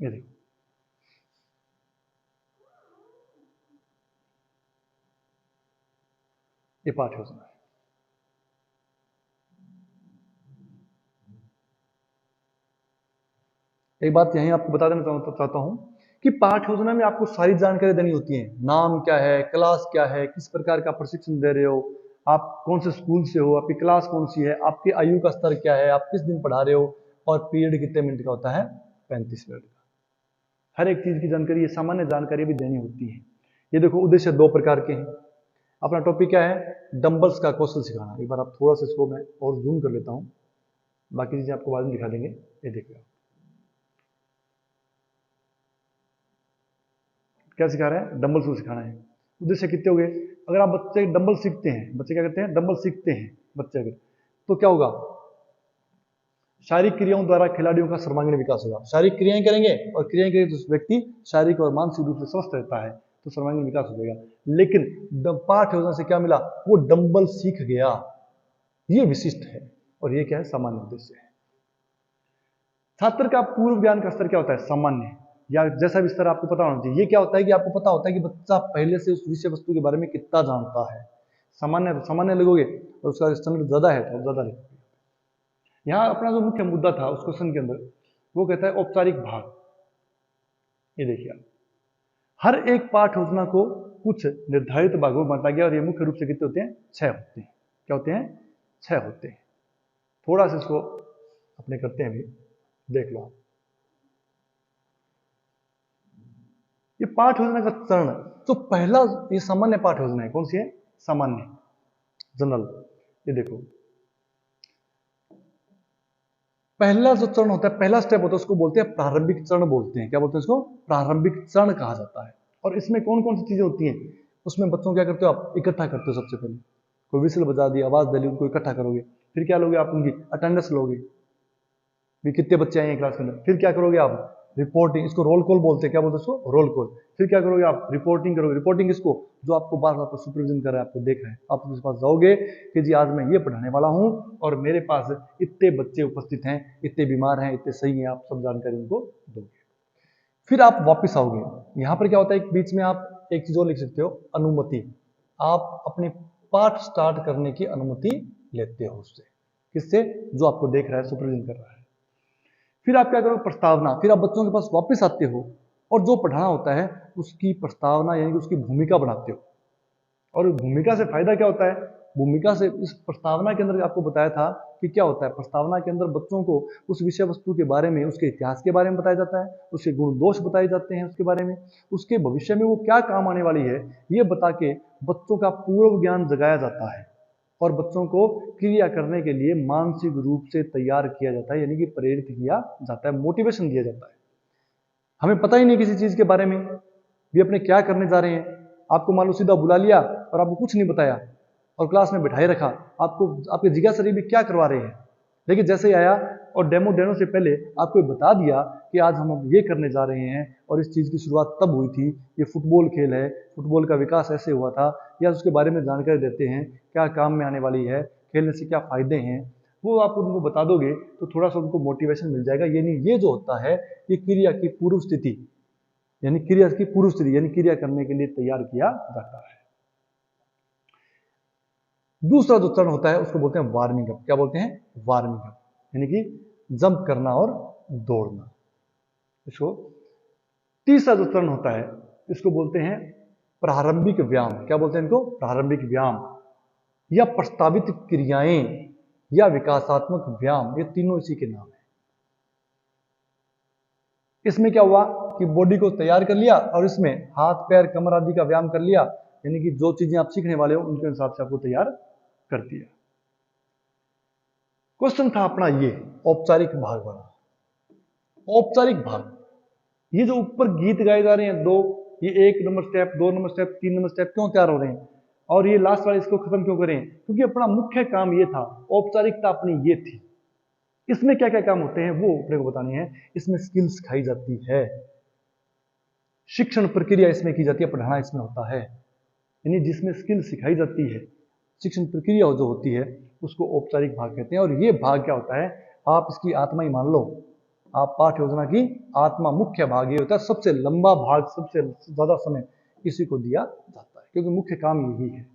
ये देखो, ये पाठ योजना है। एक बात यहीं आपको बता देना चाहता हूं कि पाठ योजना में आपको सारी जानकारी देनी होती है। नाम क्या है, क्लास क्या है, किस प्रकार का प्रशिक्षण दे रहे हो, आप कौन से स्कूल से हो, आपकी क्लास कौन सी है, आपकी आयु का स्तर क्या है, आप किस दिन पढ़ा रहे हो, और पीरियड कितने मिनट का होता है? 35 मिनट का। हर एक चीज की जानकारी, ये सामान्य जानकारी भी देनी होती है। ये देखो उद्देश्य दो प्रकार के हैं। अपना टॉपिक क्या है? डंबल्स का कौशल सिखाना। एक बार आप थोड़ा सा इसको मैं और जूम कर लेता हूं, बाकी चीजें आपको बाद में दिखा देंगे। ये देखिए क्या सिखा रहे हैं? डंबल्स को सिखाना है। उद्देश्य कितने हो गए? अगर आप बच्चे डंबल सीखते हैं, बच्चे क्या करते हैं? डंबल सीखते हैं बच्चे, अगर तो क्या होगा? शारीरिक क्रियाओं द्वारा खिलाड़ियों का सर्वांगीण विकास होगा। शारीरिक क्रियाएं करेंगे और क्रियाएं करेंगे तो व्यक्ति शारीरिक और मानसिक रूप से स्वस्थ रहता है, तो सर्वांगीण विकास हो जाएगा। लेकिन पाठ योजना से क्या मिला? वो डंबल सीख गया। ये विशिष्ट है, और ये क्या है? सामान्य उद्देश्य है। छात्र का पूर्व ज्ञान का स्तर क्या होता है? सामान्य, या जैसा भी स्तर आपको पता होना चाहिए। ये क्या होता है कि आपको पता होता है कि बच्चा पहले से उस विषय वस्तु के बारे में कितना जानता है। सामान्य सामान्य लगोगे और उसका स्टैंडर्ड ज्यादा है तो ज्यादा लिखोगे। यहाँ अपना जो मुख्य मुद्दा था उस क्वेश्चन के अंदर, वो कहता है औपचारिक भाग। ये देखिए आप, हर एक पाठ योजना को कुछ निर्धारित भागों में बांटा गया, और ये मुख्य रूप से कितने होते हैं? 6 होते हैं। क्या होते हैं? 6 होते हैं। थोड़ा सा इसको अपने करते हैं, अभी देख लो आप। ये पाठ योजना का चरण, तो पहला ये सामान्य पाठ योजना है। कौन सी है? सामान्य, जनरल। ये देखो, पहला जो चरण होता है, पहला स्टेप होता है, उसको बोलते हैं प्रारंभिक चरण बोलते हैं। क्या बोलते हैं इसको? प्रारंभिक चरण कहा जाता है। और इसमें कौन कौन सी चीजें होती हैं? उसमें बच्चों क्या करते हो आप? इकट्ठा करते हो। सबसे पहले कोई विसल बजा दी, आवाज दे ली, उनको इकट्ठा करोगे। फिर क्या लोगे आप? उनकी अटेंडेंस लोगे, भी कितने बच्चे आए हैं क्लास के अंदर। फिर क्या करोगे आप? रिपोर्टिंग, इसको रोल कॉल बोलते हैं। क्या बोलते हैं इसको? Roll call. फिर क्या करोगे आप? रिपोर्टिंग करोगे। रिपोर्टिंग इसको, जो आपको बार बार सुपरविजन कर रहा है, आपको देख रहा है, आप उसके पास जाओगे कि जी आज मैं ये पढ़ाने वाला हूँ और मेरे पास इतने बच्चे उपस्थित हैं, इतने बीमार हैं, इतने सही हैं, आप सब जानकारी उनको दोगे। फिर आप वापिस आओगे। यहाँ पर क्या होता है, एक बीच में आप एक चीज और लिख सकते हो, अनुमति। आप अपने पाठ स्टार्ट करने की अनुमति लेते हो उससे। किससे? जो आपको देख रहा है, सुपरविजन कर रहा है। फिर आप क्या करोगे? प्रस्तावना। फिर आप बच्चों के पास वापस आते हो और जो पढ़ाना होता है उसकी प्रस्तावना, यानी कि उसकी भूमिका बनाते हो। और भूमिका से फायदा क्या होता है? भूमिका से, इस प्रस्तावना के अंदर आपको बताया था कि क्या होता है। प्रस्तावना के अंदर बच्चों को उस विषय वस्तु के बारे में, उसके इतिहास के बारे में बताया जाता है, उसके गुण दोष बताए जाते हैं उसके बारे में, उसके भविष्य में वो क्या काम आने वाली है, ये बता के बच्चों का पूर्व ज्ञान जगाया जाता है। और बच्चों को क्रिया करने के लिए मानसिक रूप से तैयार किया जाता है, यानी कि प्रेरित किया जाता है, मोटिवेशन दिया जाता है। हमें पता ही नहीं किसी चीज के बारे में भी अपने क्या करने जा रहे हैं। आपको मान लो सीधा बुला लिया और आपको कुछ नहीं बताया और क्लास में बिठाए रखा, आपको आपके जिज्ञासा भी क्या करवा रहे हैं। लेकिन जैसे ही आया और डेमो देने से पहले आपको बता दिया कि आज हम ये करने जा रहे हैं और इस चीज की शुरुआत तब हुई थी, ये फुटबॉल खेल है, फुटबॉल का विकास ऐसे हुआ था, या उसके बारे में जानकारी देते हैं, क्या काम में आने वाली है, खेलने से क्या फायदे हैं, वो आप उनको बता दोगे तो थोड़ा सा उनको मोटिवेशन मिल जाएगा। ये नहीं, ये जो होता है ये क्रिया की पूर्व स्थिति, यानी क्रिया की पूर्व स्थिति, यानी क्रिया करने के लिए तैयार किया जाता है। दूसरा जो चरण होता है उसको बोलते हैं वार्मिंग अप। क्या बोलते हैं? वार्मिंग अप, यानी कि जंप करना और दौड़ना। इसको तीसरा जो चरण होता है इसको बोलते हैं प्रारंभिक व्यायाम। क्या बोलते हैं इनको? प्रारंभिक व्यायाम या प्रस्तावित क्रियाएं या विकासात्मक व्यायाम, ये तीनों इसी के नाम है। इसमें क्या हुआ कि बॉडी को तैयार कर लिया और इसमें हाथ पैर कमर आदि का व्यायाम कर लिया, यानी कि जो चीजें आप सीखने वाले हो उनके हिसाब से आपको तैयार कर दिया। क्वेश्चन था अपना ये औपचारिक भाग वाला। औपचारिक भाग ये जो ऊपर गीत गाए जा रहे हैं दो, ये 1 number step, 2 number step, 3 number step क्यों तैयार हो रहे हैं, और ये लास्ट वाले इसको खत्म क्यों करें? क्योंकि अपना मुख्य काम ये था, औपचारिकता अपनी ये थी। इसमें क्या क्या काम होते हैं वो अपने को बताने हैं। इसमें स्किल सिखाई जाती है, शिक्षण प्रक्रिया इसमें की जाती है, पढ़ाना इसमें होता है। यानी जिसमें स्किल सिखाई जाती है, शिक्षण प्रक्रिया जो होती है, उसको औपचारिक भाग कहते हैं। और ये भाग क्या होता है, आप इसकी आत्मा ही मान लो, आप पाठ योजना की आत्मा, मुख्य भाग ये होता है, सबसे लंबा भाग, सबसे ज्यादा समय इसी को दिया जाता है, क्योंकि मुख्य काम यही है।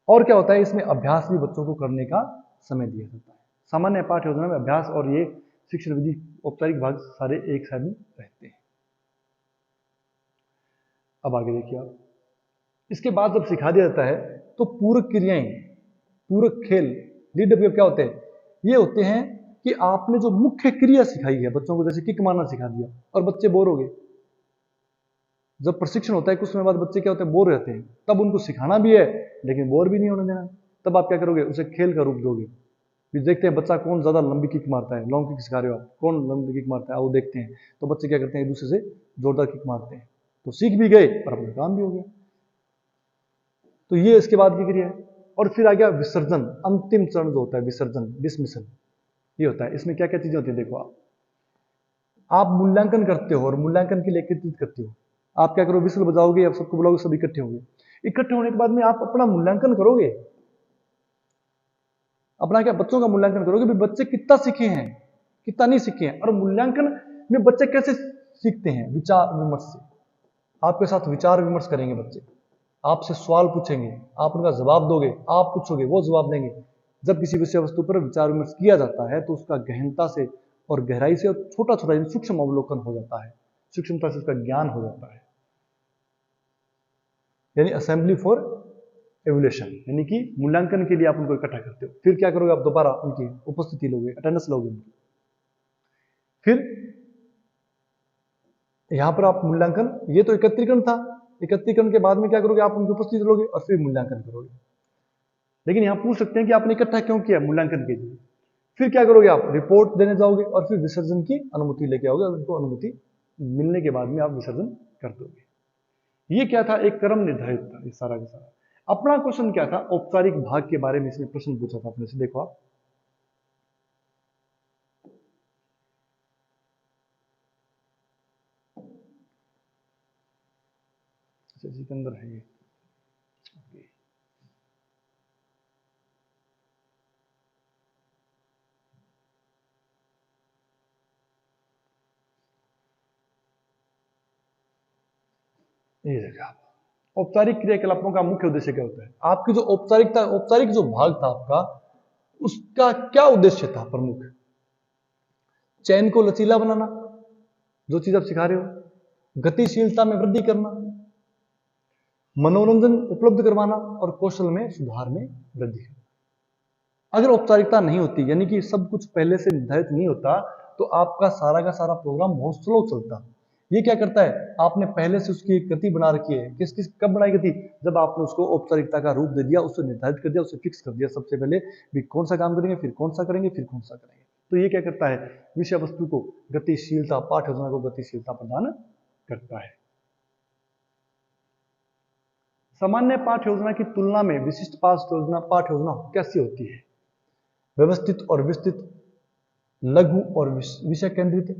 और क्या होता है, इसमें अभ्यास भी बच्चों को करने का समय दिया जाता है। सामान्य पाठ योजना में अभ्यास और ये शिक्षण विधि औपचारिक भाग सारे एक साथ में रहते हैं। अब आगे देखिए आप, इसके बाद जब सिखा दिया जाता है तो पूरक क्रियाएं, पूरक खेल, लीड अप क्या होते हैं, ये होते हैं कि आपने जो मुख्य क्रिया सिखाई है बच्चों को, जैसे किक मारना सिखा दिया और बच्चे बोर हो गए। जब प्रशिक्षण होता है कुछ समय बाद बच्चे क्या होते हैं, बोर रहते हैं, तब उनको सिखाना भी है लेकिन बोर भी नहीं होने देना। तब आप क्या करोगे, उसे खेल का रूप दोगे। फिर देखते हैं बच्चा कौन ज्यादा लंबी किक मारता है, लॉन्ग किक सिखा रहे हो आप, कौन लंबी किक मारता है वो देखते हैं। तो बच्चे क्या करते हैं, एक दूसरे से जोरदार किक मारते हैं, तो सीख भी गए और अपना काम भी हो गया। तो ये इसके बाद की क्रिया है। और फिर आ गया विसर्जन, अंतिम चरण जो होता है विसर्जन, डिसमिसल, ये होता है। इसमें क्या क्या चीजें होती है, देखो आप मूल्यांकन करते हो और मूल्यांकन के लिए एकत्रित करते हो। आप क्या करो, विसल बजाओगे, आप सबको बुलाओगे, सब इकट्ठे होंगे। इकट्ठे होने के बाद में आप अपना मूल्यांकन करोगे, अपना क्या, बच्चों का मूल्यांकन करोगे भी, बच्चे कितना सीखे हैं, कितना नहीं सीखे हैं। और मूल्यांकन में बच्चे कैसे सीखते हैं, विचार विमर्श से। आपके साथ विचार विमर्श करेंगे बच्चे, आपसे सवाल पूछेंगे, आप उनका जवाब दोगे, आप पूछोगे, वो जवाब देंगे। जब किसी विषय वस्तु पर विचार विमर्श किया जाता है तो उसका गहनता से और गहराई से और छोटा छोटा सूक्ष्म अवलोकन हो जाता है, सूक्ष्मता से उसका ज्ञान हो जाता है। यानी असेंबली फॉर एवोल्यूशन, यानी कि मूल्यांकन के लिए आप उनको इकट्ठा करते हो। फिर क्या करोगे, आप दोबारा उनकी उपस्थिति लोगे, अटेंडेंस लोगे उनकी। फिर यहां पर आप मूल्यांकन, ये तो एकत्रीकरण था, एकत्रीकरण के बाद में क्या करोगे, आप उनकी उपस्थिति लोगे और फिर मूल्यांकन करोगे। लेकिन यहां पूछ सकते हैं कि आपने इकट्ठा क्यों किया, मूल्यांकन के लिए। फिर क्या करोगे, आप रिपोर्ट देने जाओगे और फिर विसर्जन की अनुमति लेके आओगे, और उनको अनुमति मिलने के बाद में आप विसर्जन कर दोगे। ये क्या था, एक क्रम निर्धारित था ये सारा का सारा। अपना क्वेश्चन क्या था, औपचारिक भाग के बारे में इसमें प्रश्न पूछा था अपने से, देखो आप। इसी के अंदर है ये। ये देखा, औपचारिक क्रियाकलापों का मुख्य उद्देश्य क्या होता है। आपकी जो औपचारिकता, औपचारिक जो भाग था आपका, उसका क्या उद्देश्य था प्रमुख, चयन को लचीला बनाना, जो चीज आप सिखा रहे हो, गतिशीलता में वृद्धि करना, मनोरंजन उपलब्ध करवाना और कौशल में सुधार में वृद्धि करना। अगर औपचारिकता नहीं होती, यानी कि सब कुछ पहले से निर्धारित नहीं होता, तो आपका सारा का सारा प्रोग्राम बहुत स्लो चलता। ये क्या करता है, आपने पहले से उसकी एक गति बना रखी है। किस किस कब बनाई गति, जब आपने उसको औपचारिकता का रूप दे दिया, उसे निर्धारित कर दिया, उसे फिक्स कर दिया सबसे पहले भी, कौन सा काम करेंगे, फिर कौन सा करेंगे, फिर कौन सा करेंगे। तो ये क्या करता है, विषय वस्तु को गतिशीलता, पाठ योजना को गतिशीलता प्रदान करता है। सामान्य पाठ योजना की तुलना में विशिष्ट पाठ योजना कैसी होती है, व्यवस्थित और विस्तृत, लघु और विषय केंद्रित,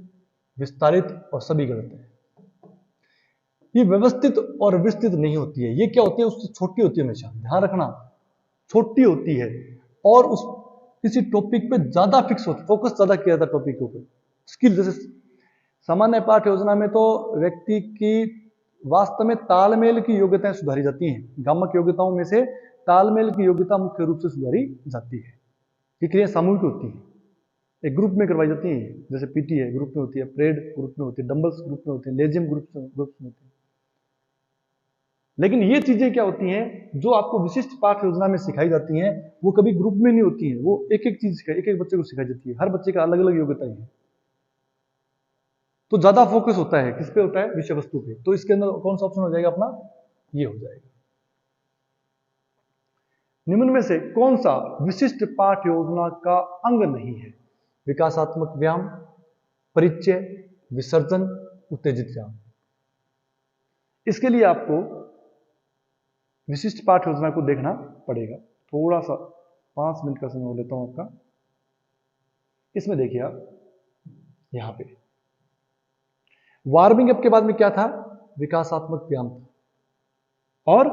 विस्तारित और सभी गलत है। ये व्यवस्थित और विस्तृत नहीं होती है, ये क्या होती है, उससे छोटी होती है, हमेशा ध्यान रखना, छोटी होती है। और उस किसी टॉपिक पे ज्यादा फिक्स होती, फोकस ज्यादा किया जाता है टॉपिक के ऊपर। स्किल, जैसे सामान्य पाठ योजना में तो व्यक्ति की वास्तव में तालमेल की योग्यताएं सुधारी जाती हैं। गामक योग्यताओं में से तालमेल की योग्यता मुख्य रूप से सुधारी जाती है। ये क्रिया सामूहिक होती है, एक ग्रुप में करवाई जाती है। जैसे पीटी है, ग्रुप में होती है, परेड ग्रुप में होती है, डंबल्स ग्रुप में होते हैं, लेजियम ग्रुप में होती है। लेकिन ये चीजें क्या होती हैं, जो आपको विशिष्ट पाठ योजना में सिखाई जाती हैं, वो कभी ग्रुप में नहीं होती हैं, वो एक एक चीज एक एक बच्चे को सिखाई जाती है। हर बच्चे का अलग अलग योग्यता है, तो ज्यादा फोकस होता है किस पे होता है, विषय वस्तु पे। तो इसके अंदर कौन सा ऑप्शन हो जाएगा अपना, ये हो जाएगा। निम्न में से कौन सा विशिष्ट पाठ योजना का अंग नहीं है, विकासात्मक व्यायाम, परिचय, विसर्जन, उत्तेजित व्यायाम। इसके लिए आपको विशिष्ट पाठ योजना को देखना पड़ेगा। थोड़ा सा 5 मिनट का समय लेता हूं आपका। इसमें देखिए आप यहां पे वार्मिंग अप के बाद में क्या था, विकासात्मक व्यायाम था और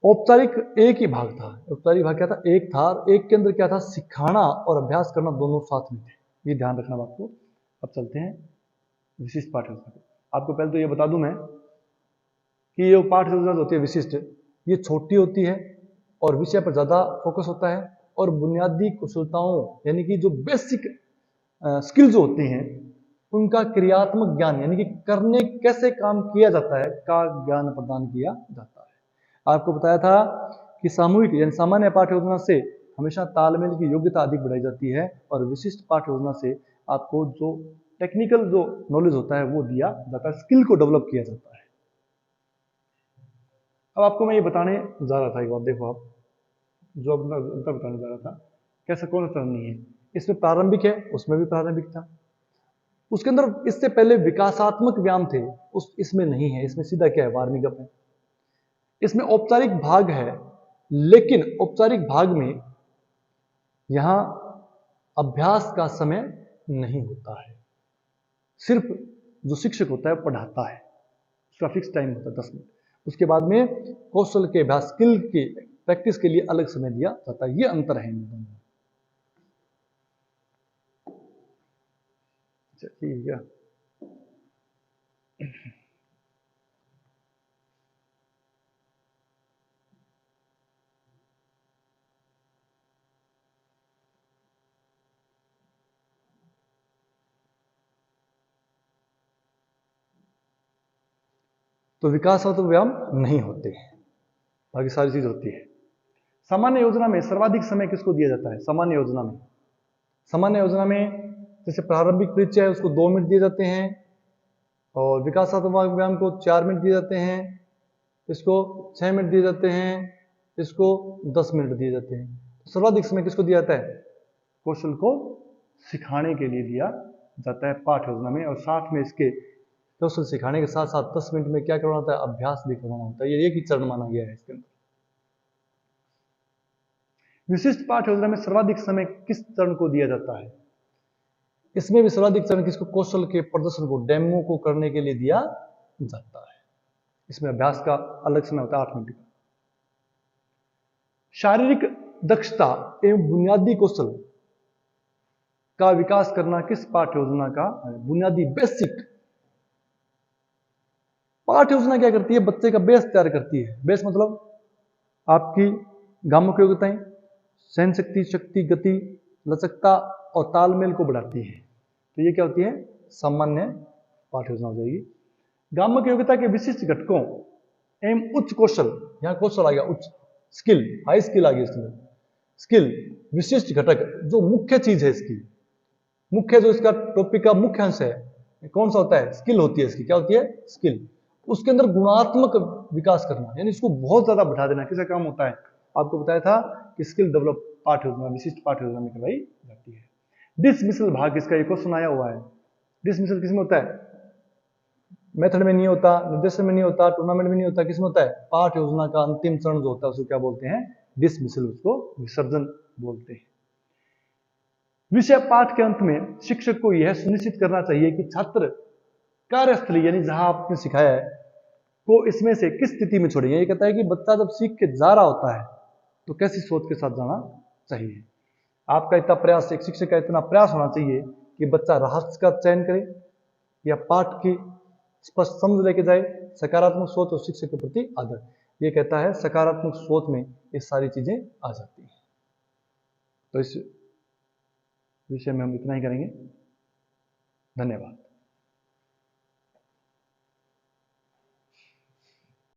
औपचारिक एक ही भाग था। औपचारिक भाग क्या था, एक था, और एक के अंदर क्या था, सिखाना और अभ्यास करना दोनों साथ में थे। ये ध्यान रखना आपको। अब चलते हैं विशिष्ट पाठ योजना को। आपको पहले तो ये बता दूं मैं कि ये पाठ योजना जो होती है विशिष्ट, ये छोटी होती है और विषय पर ज्यादा फोकस होता है और बुनियादी कुशलताओं यानी कि जो बेसिक स्किल जो होती हैं उनका क्रियात्मक ज्ञान यानी कि करने कैसे काम किया जाता है का ज्ञान प्रदान किया जाता है। आपको बताया था कि सामूहिक यानी सामान्य पाठ योजना से हमेशा तालमेल की योग्यता अधिक बढ़ाई जाती है और विशिष्ट पाठ योजना से आपको जो टेक्निकल जो नॉलेज होता है वो दिया जाता है, स्किल को डेवलप किया जाता है। अब आपको मैं ये बताने जा रहा था, एक बार देखो आप, जो अपना बताने जा रहा था कैसे कौन सा चरण नहीं है। इसमें प्रारंभिक है, उसमें भी प्रारंभिक था, उसके अंदर इससे पहले विकासात्मक व्यायाम थे, उस इसमें नहीं है। इसमें सीधा क्या है, वार्मिंग अप है। इसमें औपचारिक भाग है, लेकिन औपचारिक भाग में यहां अभ्यास का समय नहीं होता है। सिर्फ जो शिक्षक होता है पढ़ाता है, उसका फिक्स टाइम होता है 10 मिनट। उसके बाद में कौशल के अभ्यास, स्किल की प्रैक्टिस के लिए अलग समय दिया जाता है। ये अंतर है इन दोनों। ठीक है। तो विकासात्मक व्यायाम नहीं होते, बाकी सारी चीज होती है। सामान्य योजना में सर्वाधिक समय किसको दिया जाता है? सामान्य योजना में, सामान्य योजना में जैसे प्रारंभिक परिचय है उसको 2 मिनट दिए जाते हैं और विकासात्मक व्यायाम को 4 मिनट दिए जाते हैं, इसको 6 मिनट दिए जाते हैं, इसको 10 मिनट दिए जाते हैं। सर्वाधिक समय किसको दिया जाता है? कौशल को सिखाने के लिए दिया जाता है पाठ योजना में। और साथ में इसके कौशल सिखाने के साथ साथ 10 मिनट में क्या करवाना होता है? अभ्यास भी करवाना होता है। ये एक ही चरण माना गया है इसके अंदर। विशिष्ट पाठ योजना में सर्वाधिक समय किस चरण को दिया जाता है? इसमें भी सर्वाधिक चरण किसको? कौशल के प्रदर्शन को, डेमो को करने के लिए दिया जाता है। इसमें अभ्यास का अलग समय होता है 8 मिनट का। शारीरिक दक्षता एवं बुनियादी कौशल का विकास करना किस पाठ योजना का बुनियादी बेसिक? पाठ योजना क्या करती है? बच्चे का बेस तैयार करती है। बेस मतलब आपकी गामक योग्यताएं, सहन शक्ति, शक्ति, गति, लचकता और तालमेल को बढ़ाती है। तो ये क्या होती है? सामान्य पाठ योजना हो जाएगी। गामक योग्यता के विशिष्ट घटकों एवं उच्च कौशल, यहां कौशल आ गया, उच्च स्किल, हाई स्किल आ गई इसमें। स्किल विशिष्ट घटक, जो मुख्य चीज है इसकी, मुख्य जो इसका टॉपिक का मुख्य अंश है कौन सा होता है? स्किल होती है इसकी। क्या होती है? स्किल। उसके अंदर गुणात्मक विकास करना, यानी इसको बहुत ज्यादा बढ़ा देना। किसका काम होता है? आपको बताया था कि स्किल डेवलप पाठ योजना, विशिष्ट पाठ योजना में करवाई जाती है। डिसमिसल भाग इसका एक क्वेश्चन आया हुआ है। डिसमिसल किसमें होता है? मेथड में नहीं होता, निर्देशन में नहीं होता, टूर्नामेंट में नहीं होता। किसमें होता है? पाठ योजना का अंतिम चरण जो होता है उसको क्या बोलते हैं? डिसमिसल, उसको विसर्जन बोलते हैं। विषय पाठ के अंत में शिक्षक को यह सुनिश्चित करना चाहिए कि छात्र कार्यस्थली यानी जहां आपने सिखाया है को इसमें से किस स्थिति में छोड़ेंगे। ये कहता है कि बच्चा जब सीख के जा रहा होता है तो कैसी सोच के साथ जाना चाहिए। आपका इतना प्रयास, एक शिक्षक का इतना प्रयास होना चाहिए कि बच्चा रहस्य का चयन करे या पाठ की स्पष्ट समझ लेके जाए, सकारात्मक सोच और शिक्षक के प्रति आदर। ये कहता है सकारात्मक सोच में ये सारी चीजें आ जाती हैं। तो इस विषय में हम इतना ही करेंगे। धन्यवाद।